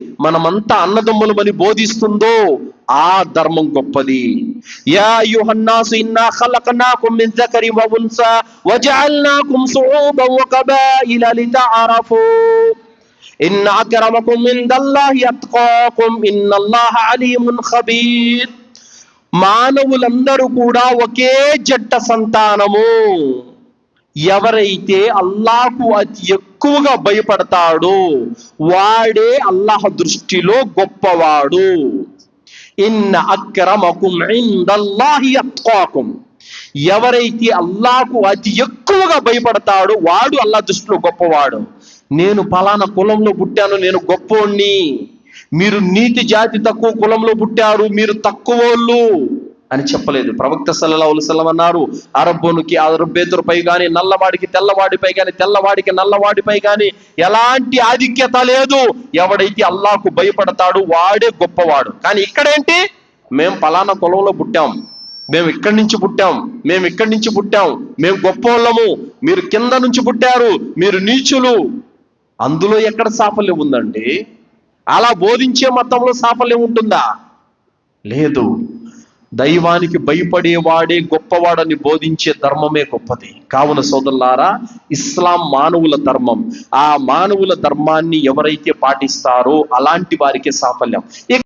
మనమంతా అన్నదమ్ములమని బోధిస్తుందో ఆ ధర్మం గొప్పది. యా అయ్యుహన్నాసు ఇన్నా ఖలఖనాకుం మిన్ జకరిన్ వ ఉన్సా వజఅల్నాకుం శుఊబన్ వ కబాయిల లితఅరఫూ ఇన్న అక్రమకుం ఇందల్లాహి అత్కాకుం ఇన్నల్లాహ అలీమున్ ఖబీర్. మానవులందరూ కూడా ఒకే జట్ట సంతానము. ఎవరైతే అల్లాహకు అతి ఎక్కువగా భయపడతాడో వాడే అల్లాహ్ దృష్టిలో గొప్పవాడు. ఇన్న అక్రమకుం ఇందల్లాహి అత్కాకుం. ఎవరైతే అల్లాహకు అతి ఎక్కువగా భయపడతాడో వాడు అల్లాహ్ దృష్టిలో గొప్పవాడు. నేను పలానా కులంలో పుట్టాను, నేను గొప్పోణ్ణి, మీరు నీతి జాతి తక్కువ కులంలో పుట్టారు, మీరు తక్కువోళ్ళు అని చెప్పలేదు. ప్రవక్త సల్లల్లాహు అలైహి వసల్లం అన్నారు, అరబ్బునికి అరబ్బేతురుపై గాని, నల్లవాడికి తెల్లవాడిపై గాని, తెల్లవాడికి నల్లవాడిపై గాని ఎలాంటి ఆధిక్యత లేదు. ఎవడైతే అల్లాహకు భయపడతాడు వాడే గొప్పవాడు. కానీ ఇక్కడేంటి, మేము పలానా కులంలో పుట్టాం, మేము ఇక్కడి నుంచి పుట్టాం, మేము ఇక్కడి నుంచి పుట్టాం, మేము గొప్పోళ్ళము, మీరు కింద నుంచి పుట్టారు, మీరు నీచులు. అందులో ఎక్కడ సాఫల్యం ఉందండి? అలా బోధించే మతంలో సాఫల్యం ఉంటుందా? లేదు. దైవానికి భయపడేవాడే గొప్పవాడని బోధించే ధర్మమే గొప్పది. కావున సోదరులారా, ఇస్లాం మానవుల ధర్మం. ఆ మానవుల ధర్మాన్ని ఎవరైతే పాటిస్తారో అలాంటి వారికే సాఫల్యం.